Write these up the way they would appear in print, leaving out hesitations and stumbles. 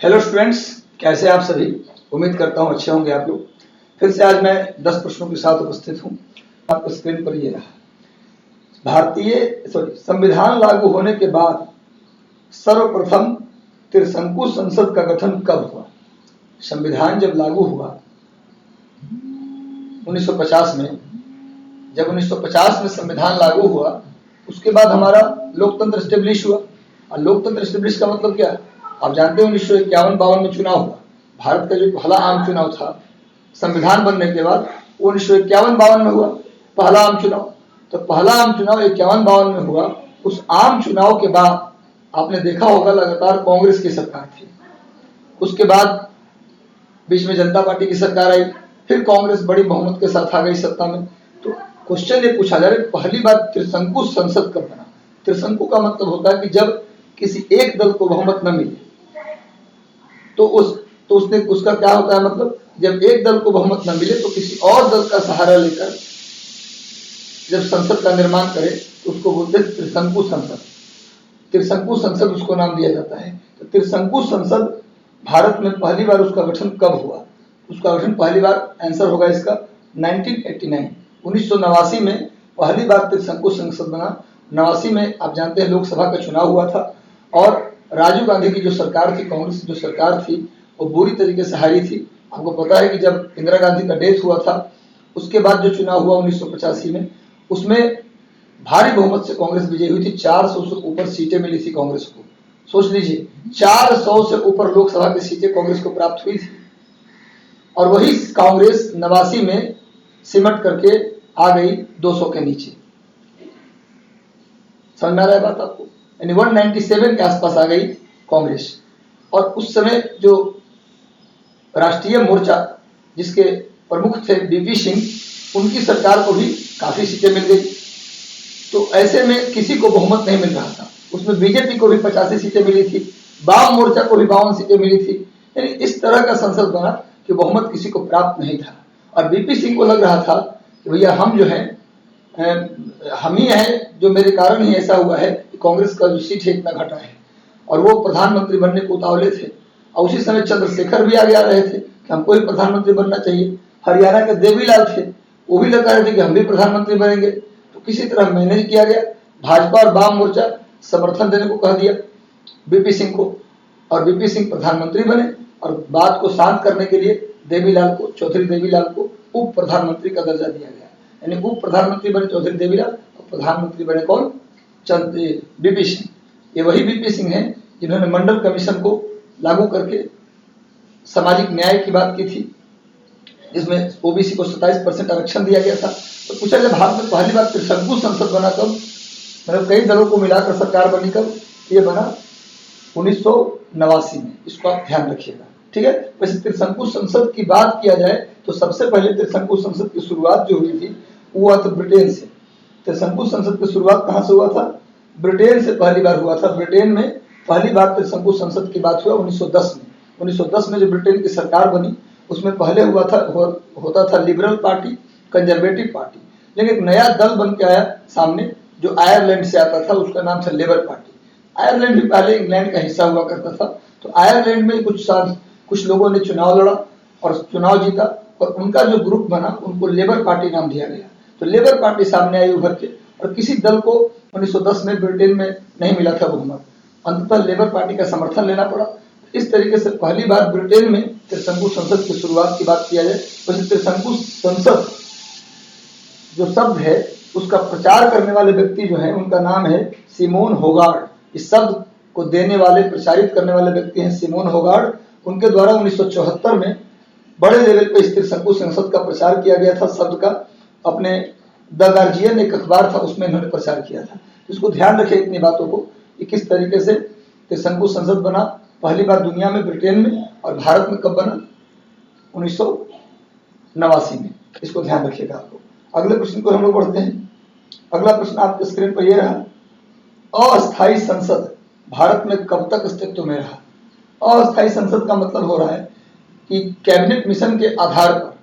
Hello students, कैसे आप सभी। उम्मीद करता हूँ अच्छे होंगे आप लोग। फिर से आज मैं 10 प्रश्नों के साथ उपस्थित हूँ। आपको स्क्रीन पर ये रहा। संविधान लागू होने के बाद सर्वप्रथम त्रिशंकु संसद का गठन कब हुआ? संविधान जब लागू हुआ 1950 में, जब 1950 में संविधान लागू हुआ, उसके बाद हमारा लोकतंत्र स्टेब्लिश हुआ। और लोकतंत्र स्टेब्लिश का मतलब क्या है? आप जानते हैं 1951-52 में चुनाव हुआ। भारत का जो पहला आम चुनाव था संविधान बनने के बाद, वो 1951-52 में हुआ, पहला आम चुनाव। तो पहला आम चुनाव 51-52 में हुआ। उस आम चुनाव के बाद आपने देखा होगा लगातार कांग्रेस की सरकार थी। उसके बाद बीच में जनता पार्टी की सरकार आई, फिर कांग्रेस बड़ी बहुमत के साथ आ गई सत्ता में। तो क्वेश्चन ये पूछा जा रहा है, पहली बार त्रिशंकु संसद कब बना? त्रिशंकु का मतलब होता है कि जब किसी एक दल को बहुमत न मिले तो उसका क्या होता है, मतलब जब एक दल को बहुमत न मिले तो किसी और दल का सहारा लेकर जब संसद का निर्माण करे तो उसको बोलते हैं त्रिशंकु संसद। त्रिशंकु संसद उसको नाम दिया जाता है। तो त्रिशंकु संसद भारत में पहली बार उसका गठन कब हुआ? उसका गठन पहली बार, आंसर होगा इसका 1989, 1989 में पहली बार त्रिशंकु संसद बना। 89 में आप जानते हैं लोकसभा का चुनाव हुआ था और राजीव गांधी की जो सरकार थी, कांग्रेस की जो सरकार थी, वो बुरी तरीके से हारी थी। आपको पता है कि जब इंदिरा गांधी का डेथ हुआ था, उसके बाद जो चुनाव हुआ 1985 में, उसमें भारी बहुमत से कांग्रेस विजयी हुई थी। 400 से ऊपर सीटें मिली थी कांग्रेस को। सोच लीजिए, 400 से ऊपर लोकसभा की सीटें कांग्रेस को प्राप्त हुई थी। और वही कांग्रेस 89 में सिमट करके आ गई 200 के नीचे। समझ में आ रहा है बात आपको? यानी 197 के आसपास आ गई कांग्रेस। और उस समय जो राष्ट्रीय मोर्चा जिसके प्रमुख थे बीपी सिंह, उनकी सरकार को भी काफी सीटें मिल गई। तो ऐसे में किसी को बहुमत नहीं मिल रहा था। उसमें बीजेपी को भी 85 सीटें मिली थी, वाम मोर्चा को भी 52 सीटें मिली थी। यानी इस तरह का संसद बना कि बहुमत किसी को प्राप्त नहीं था। और बीपी सिंह को लग रहा था कि भैया हम जो है हम ही हैं, जो मेरे कारण ही ऐसा हुआ है कि कांग्रेस का जो सीट है इतना घटा है। और वो प्रधानमंत्री बनने को उतावले थे। और उसी समय चंद्रशेखर भी आगे आ रहे थे कि हमको भी प्रधानमंत्री बनना चाहिए। हरियाणा के देवीलाल थे, वो भी लगा रहे थे कि हम भी प्रधानमंत्री बनेंगे। तो किसी तरह मैनेज किया गया। भाजपा और वाम मोर्चा समर्थन देने को कह दिया बीपी सिंह को, और बीपी सिंह प्रधानमंत्री बने। और बात को शांत करने के लिए देवीलाल को, चौधरी देवीलाल को उप प्रधानमंत्री का दर्जा दिया गया। यानी उप प्रधानमंत्री बने चौधरी देवीलाल और प्रधानमंत्री बने कौन? बीपी सिंह। ये वही बीपी सिंह हैं जिन्होंने मंडल कमीशन को लागू करके सामाजिक न्याय की बात की थी, जिसमें ओबीसी को 27% आरक्षण दिया गया था। तो पूछा गया भारत में पहली बार त्रिशंकु संसद बना कब? मतलब कई दलों को मिलाकर सरकार बनी कब? ये बना 1989 में। इसको आप ध्यान रखिएगा, ठीक है। वैसे त्रिशंकु संसद की बात किया जाए तो सबसे पहले त्रिशंकु संसद की शुरुआत जो हुई थी वो हुआ था ब्रिटेन से। त्रिशंकु संसद की शुरुआत कहाँ से हुआ था? ब्रिटेन से पहली बार हुआ था। ब्रिटेन में पहली बार त्रिशंकु संसद की बात हुआ 1910 में। 1910 में जो ब्रिटेन की सरकार बनी, उसमें पहले होता था लिबरल पार्टी, कंजर्वेटिव पार्टी। लेकिन एक नया दल बन के आया सामने जो आयरलैंड से आता था, उसका नाम था लेबर पार्टी। आयरलैंड भी पहले इंग्लैंड का हिस्सा हुआ करता था। तो आयरलैंड में कुछ लोगों ने चुनाव लड़ा और चुनाव जीता, और उनका जो ग्रुप बना उनको लेबर पार्टी नाम दिया गया। तो लेबर पार्टी सामने आई उभर के, और किसी दल को 1910 में ब्रिटेन में नहीं मिला था बहुमत। अंततः लेबर पार्टी का समर्थन लेना पड़ा। इस तरीके से पहली बार ब्रिटेन में त्रिशंकु संसद की शुरुआत की बात किया जाए। वैसे त्रिशंकु संसद जो शब्द है उसका प्रचार करने वाले व्यक्ति जो है उनका नाम है सिमोन होगार्ड। इस शब्द को देने वाले, प्रचारित करने वाले व्यक्ति हैं सिमोन होगार्ड। उनके द्वारा 1974 में बड़े लेवल पे इस त्रिशंकु संसद का प्रचार किया गया था। शब्द का अपने द गार्जियन एक अखबार था, उसमें इन्होंने प्रचार किया था। इसको ध्यान रखें इतनी बातों को कि किस तरीके से त्रिशंकु संसद बना पहली बार दुनिया में ब्रिटेन में, और भारत में कब बना? 1989 में। इसको ध्यान रखिएगा आप लोग। अगले प्रश्न को हम लोग बढ़ते हैं। अगला प्रश्न आपके स्क्रीन पर यह रहा, अस्थायी संसद भारत में कब तक अस्तित्व में रहा? अस्थायी संसद का मतलब हो रहा है कि कैबिनेट मिशन के आधार पर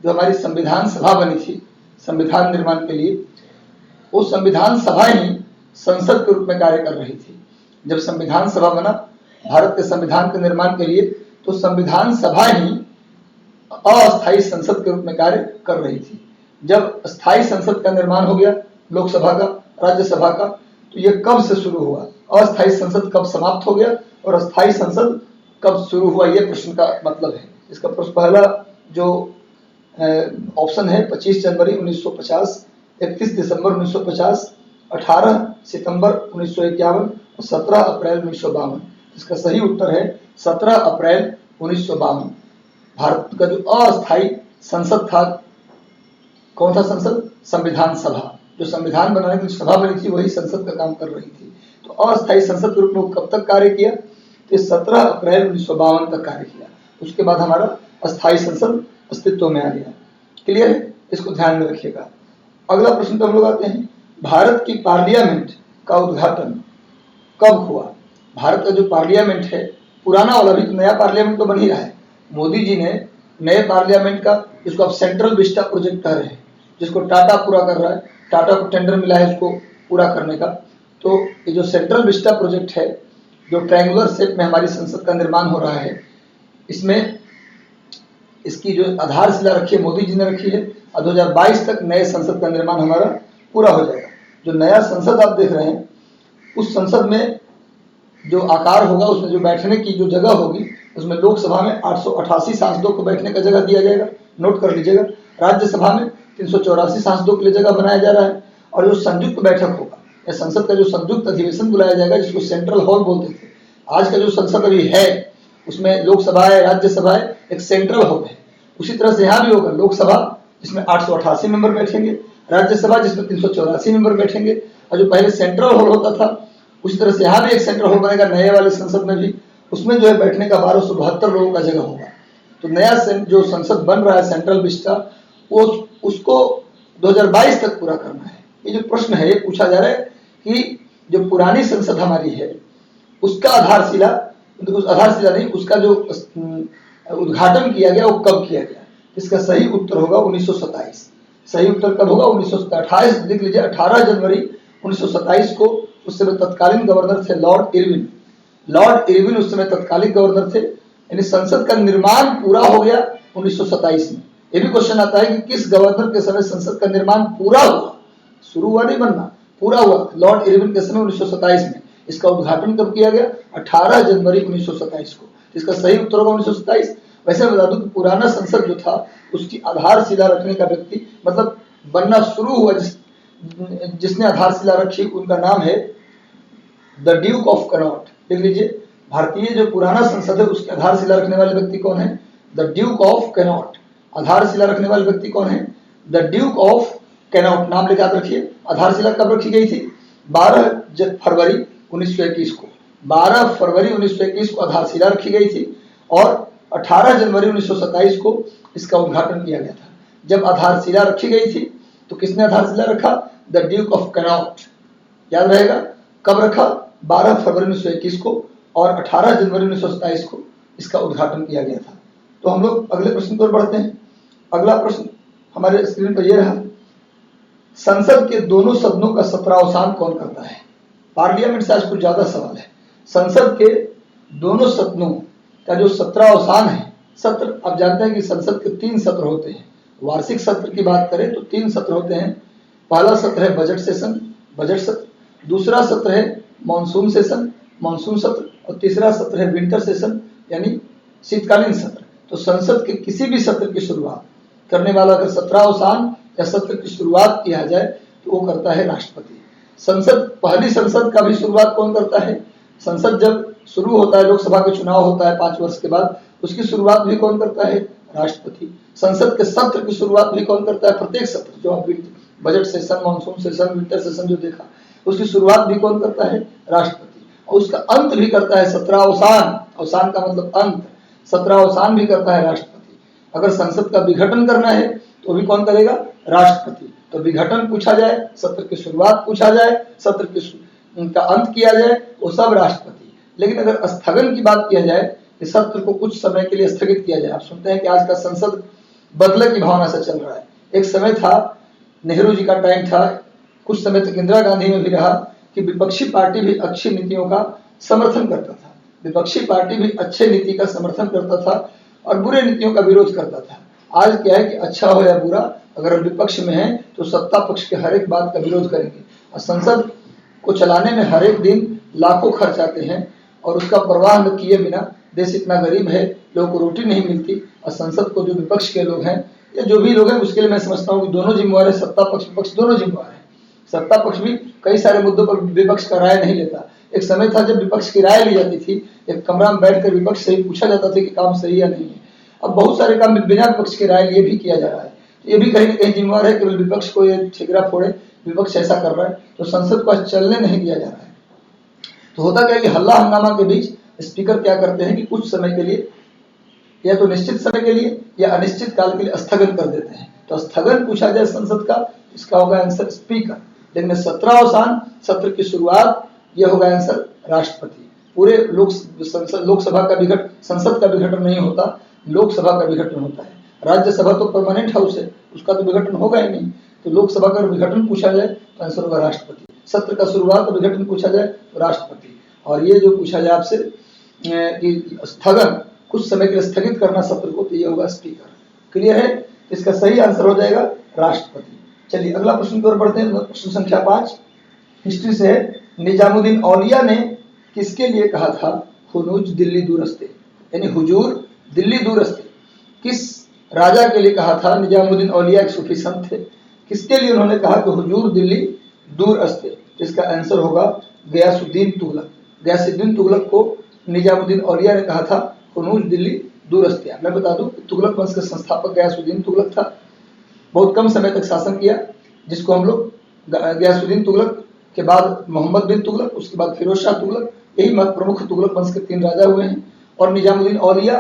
जो हमारी संविधान सभा बनी थी संविधान निर्माण के लिए, वो संविधान सभा ही संसद के रूप में कार्य कर रही थी। जब संविधान सभा बना भारत के संविधान के निर्माण के लिए, तो संविधान सभा ही अस्थायी संसद के रूप में कार्य कर रही थी। जब स्थायी संसद का निर्माण हो गया, लोकसभा का, राज्यसभा का, तो ये कब से शुरू हुआ, अस्थायी संसद कब समाप्त हो गया और स्थायी संसद कब शुरू हुआ, ये प्रश्न का मतलब है। इसका पहला जो ऑप्शन है 25 जनवरी 1950, 31 दिसंबर 1950, 18 सितंबर 1951 और 17 अप्रैल 1952। इसका सही उत्तर है 17 अप्रैल 1952। भारत का जो अस्थायी संसद था, कौन सा संसद? संविधान सभा। जो संविधान बनाने की सभा बनी थी वही संसद का काम कर रही थी। तो अस्थायी संसद के रूप में कब तक कार्य किया? तो 17 अप्रैल 1952 तक कार्य किया। उसके बाद हमारा अस्थायी संसद अस्तित्व में आ गया। क्लियर है? इसको ध्यान में रखिएगा। अगला प्रश्न पर हम लोग आते हैं, भारत की पार्लियामेंट का उद्घाटन कब हुआ? भारत का जो पार्लियामेंट है, पुराना वाला, भी तो नया पार्लियामेंट तो बन ही रहा है। मोदी जी ने नए पार्लियामेंट का, जिसको आप सेंट्रल विस्टा प्रोजेक्ट कह रहे हैं, जिसको टाटा पूरा कर रहा है, टाटा को टेंडर मिला है इसको पूरा करने का। तो ये जो सेंट्रल विस्टा प्रोजेक्ट है, जो ट्रायंगुलर शेप में हमारी संसद का निर्माण हो रहा है, इसमें इसकी जो आधारशिला रखी है मोदी जी ने रखी है, और 2022 तक नए संसद का निर्माण हमारा पूरा हो जाएगा। जो नया संसद आप देख रहे हैं, उस संसद में जो आकार होगा, उसमें जो बैठने की जो जगह होगी, उसमें लोकसभा में 888 सांसदों को बैठने का जगह दिया जाएगा, नोट कर लीजिएगा। राज्यसभा में 384 सांसदों के लिए जगह बनाया जा रहा है। और जो संयुक्त बैठक होगा, या संसद का जो संयुक्त अधिवेशन बुलाया जाएगा, जिसको सेंट्रल हॉल बोलते थे, आज का जो संसद अभी है उसमें लोकसभा है, राज्यसभा है, एक सेंट्रल हॉल है। उसी तरह से यहाँ भी होगा, लोकसभा जिसमें 888 मेंबर बैठेंगे, राज्यसभा जिसमें 384 मेंबर बैठेंगे, और जो पहले सेंट्रल हॉल होता था, उसी तरह से यहाँ भी एक सेंट्रल हॉल बनेगा नए वाले संसद में भी। उसमें जो है बैठने का 1272 लोगों का जगह होगा। तो नया जो संसद बन रहा है सेंट्रल विस्टा, वो उसको 2022 तक पूरा करना है। ये जो प्रश्न है ये पूछा जा रहा है कि जो पुरानी संसद हमारी है, उसका आधारशिला, उस आधारशिला नहीं, उसका जो उद्घाटन किया गया वो कब किया गया? इसका सही उत्तर होगा 1927। सही उत्तर कब होगा? 1928 लिख लीजिए, 18 जनवरी 1927 को। उस समय तत्कालीन गवर्नर थे लॉर्ड इरविन। लॉर्ड इरविन उस समय तत्कालीन गवर्नर थे। यानी संसद का निर्माण पूरा हो गया 1927 में। ये भी क्वेश्चन आता है कि किस गवर्नर के समय संसद का निर्माण पूरा हुआ? शुरू हुआ नहीं बनना, पूरा हुआ लॉर्ड इरविन के समय 1927 में। इसका उद्घाटन कब किया गया? 18 जनवरी 1927 को। इसका सही उत्तर होगा 1927। वैसे बता दूं कि पुराना संसद जो था, उसकी आधारशिला रखने का व्यक्ति, मतलब बनना शुरू हुआ जिसने आधारशिला रखी, उनका नाम है द ड्यूक ऑफ कैनॉट। लिख लीजिए, भारतीय जो पुराना संसद है उसकी आधारशिला रखने वाले व्यक्ति कौन है? The Duke of cannot. आधारशिला रखने वाले व्यक्ति कौन है? The Duke of cannot. नाम लिखा रखिए। आधारशिला कब रखी गई थी? 12 फरवरी 1921 को। 12 फरवरी 1921 को आधारशिला रखी गई थी और 18 जनवरी 1927 को इसका उद्घाटन किया गया था। जब आधारशिला रखी गई थी तो किसने आधारशिला रखा? The Duke of cannot. याद रहेगा कब रखा? 12 फरवरी 1921 को और 18 जनवरी 1927 को इसका उद्घाटन किया गया था। तो हम लोग अगले प्रश्न पर बढ़ते हैं। अगला प्रश्न हमारे स्क्रीन पर यह रहा, संसद के दोनों सदनों का सत्रावसान कौन करता है? पार्लियामेंट से आज कुछ ज्यादा सवाल है। संसद के दोनों सदनों का जो सत्रावसान है, सत्र आप जानते हैं कि संसद के 3 सत्र होते हैं। वार्षिक सत्र की बात करें तो 3 सत्र होते हैं। पहला सत्र है बजट सेशन, बजट सत्र। दूसरा सत्र है मानसून सेशन, मानसून सत्र। और तीसरा सत्र है विंटर सेशन, यानी शीतकालीन सत्र। तो संसद के किसी भी सत्र की शुरुआत करने वाला अगर सत्रावसान या सत्र की शुरुआत किया जाए तो वो करता है राष्ट्रपति। संसद, पहली संसद का भी शुरुआत कौन करता है? संसद जब शुरू होता है, लोकसभा का चुनाव होता है 5 वर्ष के बाद, उसकी शुरुआत भी कौन करता है? राष्ट्रपति। संसद के सत्र की शुरुआत भी कौन करता है? प्रत्येक सत्र, जो आप budget session, monsoon session, winter session जो देखा, उसकी शुरुआत भी कौन करता है? राष्ट्रपति। और उसका अंत भी करता है सत्रावसान। अवसान का मतलब अंत, सत्रावसान भी करता है राष्ट्रपति। अगर संसद का विघटन करना है तो भी कौन करेगा? राष्ट्रपति। तो विघटन पूछा जाए, सत्र की शुरुआत पूछा जाए, सत्र का अंत किया जाए, वो सब राष्ट्रपति। लेकिन अगर स्थगन की बात किया जाए कि सत्र को कुछ समय के लिए स्थगित किया जाए, आप सुनते हैं कि आज का संसद बदले की भावना से चल रहा है। एक समय था, नेहरू जी का टाइम था, कुछ समय तक इंदिरा गांधी में भी रहा कि विपक्षी पार्टी भी अच्छी नीतियों का समर्थन करता था। विपक्षी पार्टी भी अच्छे नीति का समर्थन करता था और बुरे नीतियों का विरोध करता था। आज क्या है कि अच्छा हो या बुरा, अगर हम विपक्ष में हैं तो सत्ता पक्ष के हर एक बात का विरोध करेंगे और संसद को चलाने में हर एक दिन लाखों खर्च आते हैं और उसका परवाह न किए बिना देश इतना गरीब है, लोगों को रोटी नहीं मिलती और संसद को जो विपक्ष के लोग हैं या जो भी लोग हैं उसके लिए मैं समझता हूँ कि दोनों जिम्मेवार है, सत्ता पक्ष विपक्ष दोनों जिम्मेवार है। सत्ता पक्ष भी कई सारे मुद्दों पर विपक्ष का राय नहीं लेता। एक समय था जब विपक्ष की राय ली जाती थी, एक कमरा में बैठकर विपक्ष से ही पूछा जाता था कि काम सही या नहीं है। अब बहुत सारे काम बिना विपक्ष की राय लिए भी किया जा रहा है। ये भी कहीं न कहीं जिम्मेवार है, केवल विपक्ष को ये ठिकरा फोड़े, विपक्ष ऐसा कर रहा है तो संसद को चलने नहीं दिया जा रहा है। तो होता क्या है कि हल्ला हंगामा के बीच स्पीकर क्या करते हैं कि कुछ समय के लिए या तो निश्चित समय के लिए या अनिश्चित काल के लिए स्थगन कर देते हैं। तो स्थगन पूछा जाए संसद का, इसका होगा आंसर स्पीकर। लेकिन 17वां सत्र की शुरुआत यह होगा आंसर राष्ट्रपति। पूरे लोकसभा का विघटन, संसद का विघटन नहीं होता, लोकसभा का विघटन होता है। राज्यसभा तो परमानेंट हाउस है, उसका तो विघटन होगा ही नहीं। तो लोकसभा का विघटन पूछा जाए तो आंसर होगा राष्ट्रपति। सत्र का शुरुआत और विघटन पूछा जाए तो राष्ट्रपति। और ये जो पूछा जाए आपसे कि स्थगन, कुछ समय के लिए स्थगित करना सत्र को, तो ये होगा स्पीकर। क्लियर है? इसका सही आंसर हो जाएगा राष्ट्रपति। चलिए अगला प्रश्न की ओर बढ़ते हैं। प्रश्न संख्या 5 हिस्ट्री से है। निजामुद्दीन औलिया ने किसके लिए कहा था हुनूज दिल्ली दूरस्ते, यानी हुजूर दिल्ली दूरस्ते? किस राजा के लिए कहा था? निजामुद्दीन औलिया एक सूफी संत थे। किसके लिए उन्होंने कहा कि हुजूर दिल्ली दूर अस्ते? इसका आंसर होगा गयासुद्दीन तुगलक। गयासुद्दीन तुगलक को निजामुद्दीन औलिया ने कहा था हुनूज दिल्ली दूर अस्ते। मैं बता दूं तुगलक वंश के संस्थापक गयासुद्दीन तुगलक था। बहुत कम समय तक शासन किया, जिसको हम लोग गयासुद्दीन तुगलक के बाद मोहम्मद बिन तुगलक, उसके बाद फिरोज शाह तुगलक, यही प्रमुख तुगलक वंश के 3 राजा हुए हैं। और निजामुद्दीन औलिया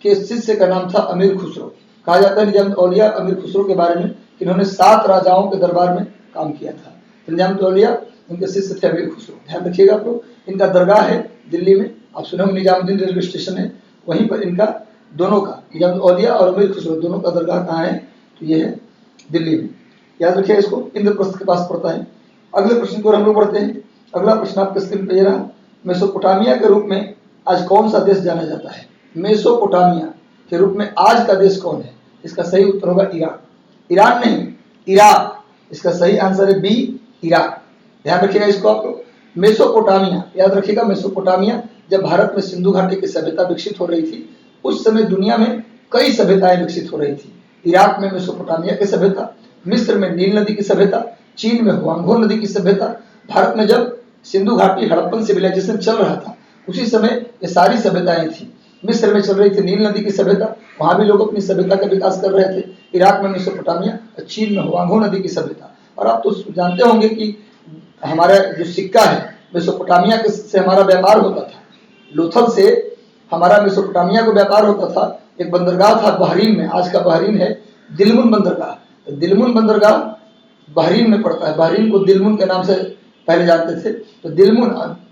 के शिष्य का नाम था अमीर खुसरो। कहा जाता है निजामुद्दीन औलिया अमीर खुसरो के बारे में कि इन्होंने 7 राजाओं के दरबार में काम किया था। निजामुद्दीन औलिया इनके शिष्य थे अमीर खुसरो। ध्यान रखिएगा आप लोग। इनका दरगाह है दिल्ली में, आप सुने होंगे निजामुद्दीन रेलवे स्टेशन है, वहीं पर इनका दोनों का, निजामुद्दीन औलिया और अमीर खुसरो दोनों का दरगाह कहाँ है? तो ये है दिल्ली में। याद रखिए इसको, इंद्रप्रस्थ के पास पड़ता है। अगले प्रश्न को हम लोग बढ़ते हैं। अगला प्रश्न आपके स्क्रीन पर ये रहा। मेसोपोटामिया के रूप में आज कौन सा देश जाना जाता है? मेसोपोटामिया के रूप में आज का देश कौन है? इसका सही उत्तर होगा इराक। ईरान नहीं, इराक। इसका सही आंसर है बी, इराक। ध्यान रखिएगा इसको आप लोग। मेसोपोटामिया, याद रखिएगा मेसोपोटामिया, जब भारत में सिंधु घाटी की सभ्यता विकसित हो रही थी, उस समय दुनिया में कई सभ्यताएं विकसित हो रही थी। इराक में मेसोपोटामिया की सभ्यता, मिस्र में नील नदी की सभ्यता, चीन में हुआंगहो नदी की सभ्यता। भारत में जब सिंधु घाटी हड़प्पन सिविलाइजेशन चल रहा था, उसी समय ये सारी सभ्यताएं थी। मिस्र में चल रही थी नील नदी की सभ्यता, वहां भी लोग अपनी सभ्यता का विकास कर रहे थे। इराक में मेसोपोटामिया, चीन में हुआंगहो नदी की सभ्यता। और आप तो जानते होंगे कि हमारा जो सिक्का है मेसोपोटामिया से हमारा व्यापार होता था। लोथल से हमारा मेसोपोटामिया को व्यापार होता था। एक बंदरगाह था बहरीन में, आज का बहरीन है दिलमुन बंदरगाह। तो दिलमुन बंदरगाह बहरीन में पड़ता है। बहरीन को दिलमुन के नाम से पहले जानते थे। तो दिलमुन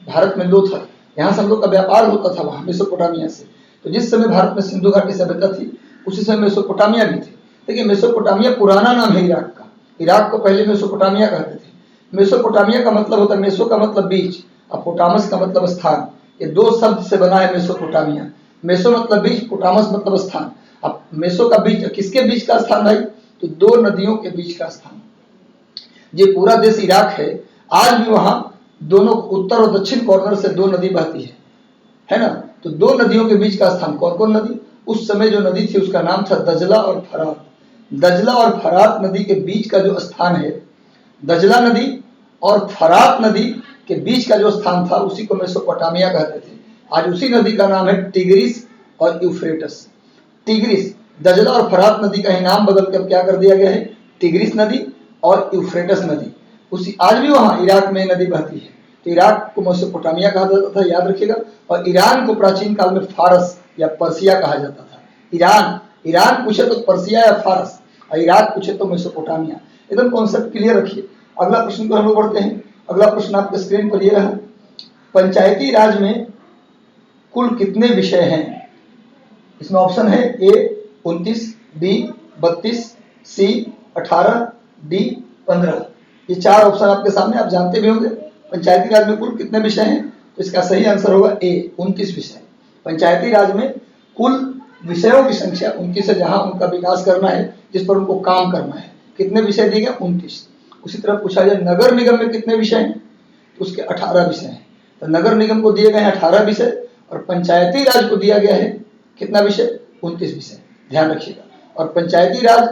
भारत में लोथल, यहाँ से हम लोग का व्यापार होता था वहाँ मेसोपोटामिया से। तो जिस समय भारत में सिंधु घाटी सभ्यता थी, उसी समय मेसोपोटामिया भी थी। देखिए मेसोपोटामिया पुराना नाम है इराक का। इराक को पहले मेसोपोटामिया कहते थे। मेसोपोटामिया का मतलब होता है, मेसो का मतलब बीच और पोटामस का मतलब स्थान। ये 2 शब्द से बना है मेसोपोटामिया। मेसो मतलब बीच, पोटामस मतलब स्थान। अब मेसो का बीच, किसके बीच का स्थान भाई? तो 2 नदियों के बीच का स्थान। ये पूरा देश इराक है, आज भी वहां दोनों उत्तर और दक्षिण कॉर्नर से 2 नदी बहती है ना? तो 2 नदियों के बीच का स्थान, कौन कौन नदी? उस समय जो नदी थी उसका नाम था दजला और फरात। दजला और फरात नदी के बीच का जो स्थान है, दजला नदी और फरात नदी के बीच का जो स्थान था, उसी को मेसोपोटामिया कहते थे। आज उसी नदी का नाम है टिग्रिस और यूफ्रेटस। टिग्रिस, दजला और फरात नदी का ही नाम बदल कर क्या कर दिया गया है? टिग्रिस नदी और यूफ्रेटस नदी। उसी आज भी वहां इराक में नदी बहती है। तो इराक को मेसोपोटामिया कहा जाता था, याद रखिएगा। और ईरान को प्राचीन काल में फारस या पर्सिया कहा जाता था। ईरान पूछे तो पर्सिया या फारस, और इराक पूछे तो मेसोपोटामिया। एकदम कॉन्सेप्ट क्लियर रखिए। अगला प्रश्न पर हम लोग बढ़ते हैं। अगला प्रश्न आपके स्क्रीन पर ये रहा। पंचायती राज में कुल कितने विषय हैं? इसमें ऑप्शन है ए 29, बी 32, सी 18, डी 15। ये 4 ऑप्शन आपके सामने, आप जानते भी होंगे। पंचायती राज में कुल कितने विषय हैं? इसका सही आंसर होगा ए, 29 विषय। पंचायती राज में कुल विषयों की संख्या 29 है, जहां उनका विकास करना है, जिस पर उनको काम करना है। कितने विषय दिए गए? 29। उसी तरह पूछा जाए नगर निगम में कितने विषय हैं, तो उसके 18 विषय हैं। तो नगर निगम को दिए गए हैं 18 विषय और पंचायती राज को दिया गया है कितना विषय? 29 विषय। ध्यान रखिएगा। और पंचायती राज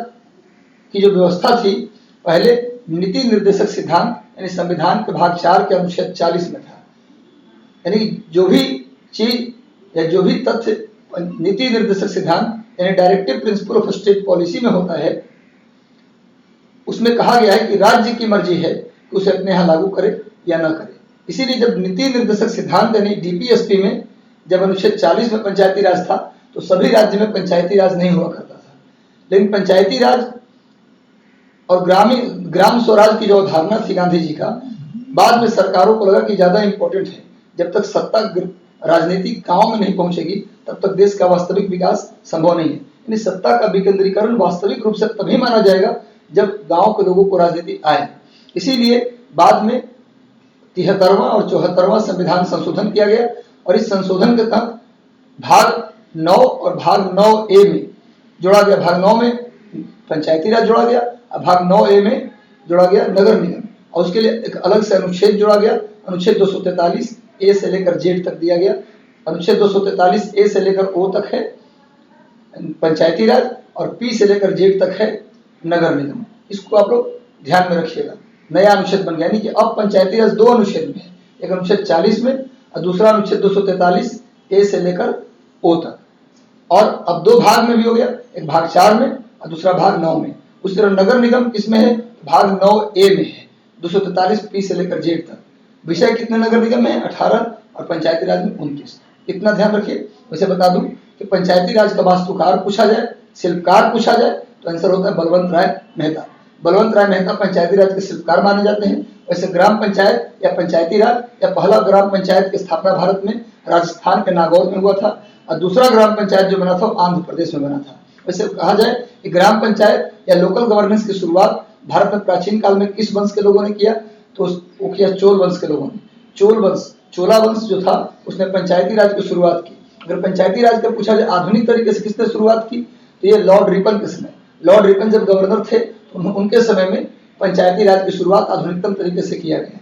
की जो व्यवस्था थी पहले नीति निर्देशक सिद्धांत यानी संविधान के भाग 4 के अनुच्छेद 40 में था। यानी जो भी चीज या जो भी तथ्य नीति निर्देशक सिद्धांत यानी directive principle of state policy में होता है, उसमें कहा गया है कि राज्य की मर्जी है कि उसे अपने यहाँ लागू करे या न करे। इसीलिए जब नीति निर्देशक सिद्धांत यानी डीपीएसपी में जब अनुच्छेद 40 में पंचायती राज था तो सभी राज्य में पंचायती राज नहीं हुआ करता था। लेकिन पंचायती राज और ग्राम स्वराज की जो अवधारणा थी गांधी जी का, बाद में सरकारों को लगा कि ज्यादा इंपॉर्टेंट है। जब तक सत्ता राजनीति गांव में नहीं पहुंचेगी तब तक देश का वास्तविक विकास संभव नहीं है। यानी सत्ता का विकेंद्रीकरण वास्तविक रूप से तभी माना जाएगा जब गांव के लोगों को राजनीति आए। इसीलिए बाद में 73वां और 74वां संविधान संशोधन किया गया और इस संशोधन के तहत भाग 9 और भाग 9A में जोड़ा गया। भाग 9 में पंचायती राज जोड़ा गया और भाग 9A में जोड़ा गया नगर निगम, और उसके लिए एक अलग से अनुच्छेद जोड़ा गया। अनुच्छेद 243 A से लेकर Z तक दिया गया। अनुच्छेद 243 A से लेकर O तक है पंचायती राज और P से लेकर Z तक है नगर निगम। इसको आप लोग ध्यान में रखिएगा। नया अनुच्छेद बन गया, यानी कि अब पंचायती राज 2 अनुच्छेद में है, एक अनुच्छेद 40 में और दूसरा अनुच्छेद 243 A से लेकर O तक। और अब 2 भाग में भी हो गया, एक भाग 4 में और दूसरा भाग 9 में। उसी तरह नगर निगम किसमें है? भाग 9A में है, 243 P से लेकर Z तक। विषय कितने नगर निगम में है? 18 और पंचायती राज में 29। इतना ध्यान रखिए। वैसे बता दूं कि पंचायती राज का वास्तुकार पूछा जाए, शिल्पकार पूछा जाए तो आंसर होता है बलवंत राय मेहता। बलवंत राय मेहता पंचायती राज के शिल्पकार माने जाते हैं। वैसे ग्राम पंचायत या पंचायती राज या पहला ग्राम पंचायत की स्थापना भारत में राजस्थान के नागौर में हुआ था और दूसरा ग्राम पंचायत जो बना था वो आंध्र प्रदेश में बना था। वैसे कहा जाए कि ग्राम पंचायत या लोकल गवर्नेंस की शुरुआत भारत में प्राचीन काल में किस वंश के लोगों ने किया? तो वो किया चोल वंश के लोगों ने। चोल वंश, चोला वंश जो था उसने पंचायती राज की शुरुआत की। अगर पंचायती राज का पूछा जाए आधुनिक तरीके से किसने शुरुआत की तो ये लॉर्ड रिपन के समय। लॉर्ड रिपन जब गवर्नर थे तो उनके समय में पंचायती राज की शुरुआत आधुनिकतम तरीके से किया गया।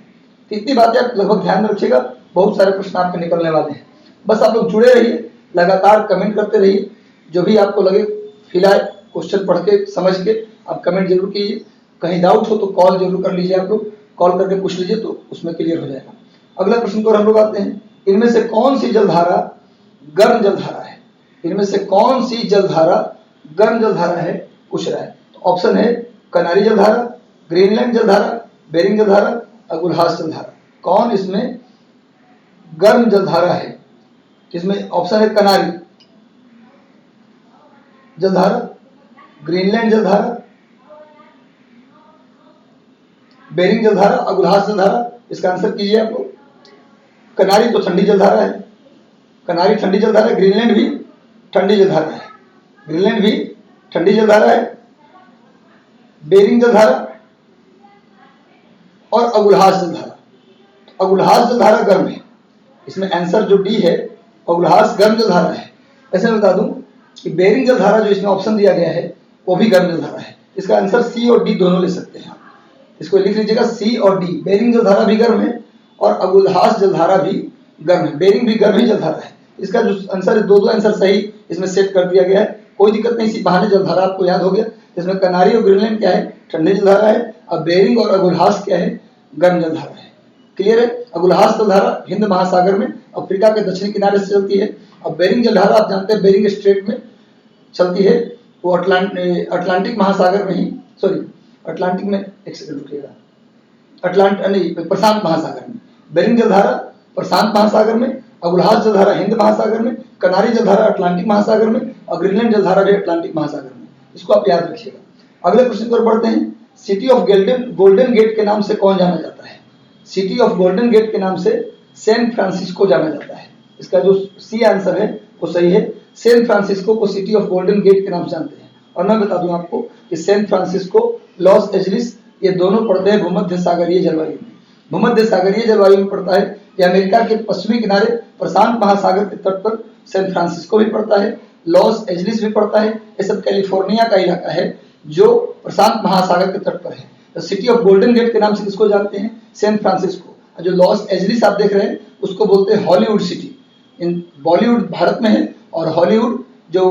तो इतनी बातें आप लगभग ध्यान में रखिएगा। बहुत सारे प्रश्न आपके निकलने वाले हैं। बस आप लोग जुड़े रहिए, लगातार कमेंट करते रहिए। जो भी आपको लगे फील आए क्वेश्चन पढ़ के समझ के आप कमेंट जरूर कीजिए। कहीं डाउट हो तो कॉल जरूर कर लीजिए। आप लोग कॉल करके पूछ लीजिए तो उसमें क्लियर हो जाएगा। अगला प्रश्न पर हम लोग आते हैं। इनमें से कौन सी जलधारा गर्म जलधारा है? इनमें से कौन सी जलधारा गर्म जलधारा है पूछ रहा है। तो ऑप्शन है कनारी जलधारा, ग्रीनलैंड जलधारा, बेरिंग जलधारा, अगुलहास जलधारा। कौन इसमें गर्म जलधारा है? इसमें ऑप्शन है कनारी जलधारा, ग्रीनलैंड जलधारा, बेरिंग जलधारा, अगुलहास जलधारा। इसका आंसर कीजिए आप लोग। कनारी तो ठंडी जलधारा है, कनारी ठंडी जलधारा है। ग्रीनलैंड भी ठंडी जलधारा है, ग्रीनलैंड भी ठंडी जलधारा है। बेरिंग जलधारा और अगुलहास जलधारा। अगुलहास जलधारा गर्म है। इसमें आंसर जो डी है अगुलहास गर्म जलधारा है। ऐसे बता दूं कि बेरिंग जलधारा जो इसमें ऑप्शन दिया गया है वो भी गर्म जलधारा है। इसका आंसर सी और डी दोनों ले सकते हैं आप। इसको लिख लीजिएगा सी और डी। बेरिंग जलधारा भी गर्म है और अगुलहास जलधारा भी गर्म है। बेरिंग भी गर्म ही जलधारा है। इसका जो आंसर है दो आंसर सही इसमें सेट कर दिया गया है। कोई दिक्कत नहीं, इसी बहाने जलधारा आपको याद हो गया। इसमें कनारी और ग्रीनलैंड क्या है? ठंडी जलधारा है। और बेरिंग और अगुलहास क्या है? गर्म जलधारा है। क्लियर है? अगुलहास जलधारा हिंद महासागर में अफ्रीका के दक्षिणी किनारे से चलती है। और बेरिंग जलधारा आप जानते हैं बेरिंग स्ट्रेट में चलती है, वो अटलांटिक महासागर में ही, सॉरी अटलांटिक में, एक सेकंड रुकिएगा, प्रशांत महासागर में। बेरिंग जलधारा प्रशांत महासागर में, अगुलहास जलधारा हिंद महासागर में, कनारी जलधारा अटलांटिक महासागर में और ग्रीनलैंड जलधारा भी अटलांटिक महासागर में। इसको आप याद रखिएगा। अगले प्रश्न पर बढ़ते हैं। सिटी ऑफ गोल्डन गेट के नाम से कौन जाना जाता है? सिटी ऑफ गोल्डन गेट के नाम से सैन फ्रांसिस्को जाना जाता है। इसका जो सी आंसर है वो सही है। सैन फ्रांसिस्को को सिटी ऑफ गोल्डन गेट के नाम से जानते हैं। और मैं बता दूं आपको कि सैन फ्रांसिस्को, लॉस एंजलिस ये दोनों पड़ते हैं भूमध्य सागरीय जलवायु में। भूमध्य सागरीय जलवायु में पड़ता है ये अमेरिका के पश्चिमी किनारे प्रशांत महासागर के तट पर सैन फ्रांसिस्को भी पड़ता है, लॉस एंजलिस भी पड़ता है। ये सब कैलिफोर्निया का इलाका है जो प्रशांत महासागर के तट पर है। तो सिटी ऑफ गोल्डन गेट के नाम से किसको जानते हैं? San Francisco. जो लॉस एंजलिस आप देख रहे हैं उसको बोलते हैं हॉलीवुड सिटी। इन बॉलीवुड भारत में है और हॉलीवुड जो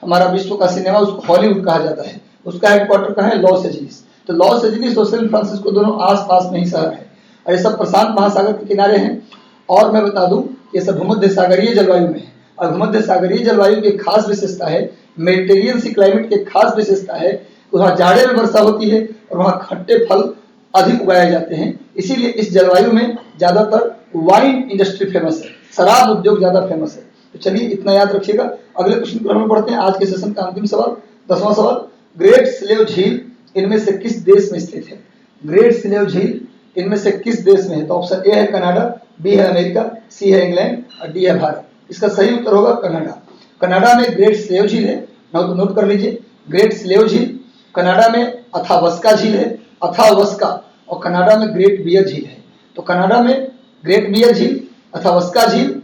हमारा विश्व का सिनेमा उसको हॉलीवुड कहा जाता है। उसका हेडक्वार्टर कहाँ है? Los Angeles. तो लॉस एंजलिस और सैन फ्रांसिस्को दोनों आस-पास में ही शहर है और ये सब प्रशांत महासागर के किनारे हैं। और मैं बता दूं ये सब भूमध्य सागरीय जलवायु में है और भूमध्य सागरीय जलवायु की खास विशेषता है, मेडिटेरियन सी क्लाइमेट की खास विशेषता है, वहाँ जाड़े में वर्षा होती है और वहाँ खट्टे फल अधिक उगाए जाते हैं। इसीलिए इस जलवायु में ज्यादातर वाइन इंडस्ट्री फेमस है, शराब उद्योग ज्यादा फेमस है। तो चलिए इतना याद रखिएगा। अगले क्वेश्चन को हम पढ़ते हैं। आज के सेशन का अंतिम सवाल, 10वां सवाल, ग्रेट स्लेव झील इनमें से किस देश में स्थित है? ग्रेट स्लेव झील इनमें से किस देश में है? तो ऑप्शन ए है कनाडा, बी है अमेरिका, सी है इंग्लैंड और डी है भारत। इसका सही उत्तर होगा कनाडा। कनाडा में ग्रेट स्लेव झील है, नोट कर लीजिए। ग्रेट स्लेव झील कनाडा में अथावस्का झील है, अथावस्का, और कनाडा में ग्रेट बियर झील है। तो कनाडा में ग्रेट बियर झील, अथावस्का झील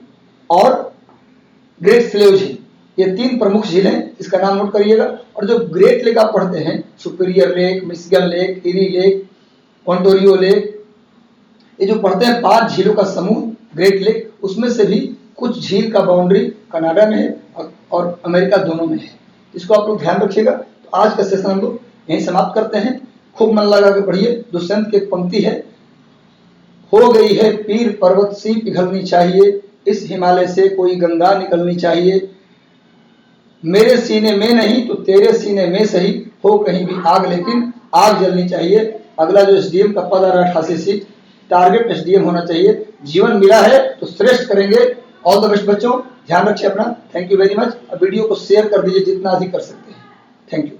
और ग्रेट स्लेव झील, ये 3 प्रमुख झील हैं। इसका नाम नोट करिएगा। और जो ग्रेट लेक आप पढ़ते हैं, superior lake, Michigan lake, eri lake, Ontario lake, ये जो पढ़ते हैं 5 झीलों का समूह ग्रेट लेक, उसमें से भी कुछ झील का बाउंड्री कनाडा में है और अमेरिका दोनों में है। इसको आप लोग ध्यान रखिएगा। तो आज का सेशन हम लोग यहीं समाप्त करते हैं। खूब मन लगा के पढ़िए। दुष्यंत की एक पंक्ति है, हो गई है पीर पर्वत सी पिघलनी चाहिए, इस हिमालय से कोई गंगा निकलनी चाहिए, मेरे सीने में नहीं तो तेरे सीने में सही, हो कहीं भी आग लेकिन आग जलनी चाहिए। अगला जो एसडीएम का पद आ रहा है 88 सीट, टारगेट एसडीएम होना चाहिए। जीवन मिला है तो श्रेष्ठ करेंगे। ऑल द बेस्ट बच्चों, ध्यान रखिए अपना। Thank you very much. Video को शेयर कर दीजिए जितना अधिक कर सकते हैं। Thank you.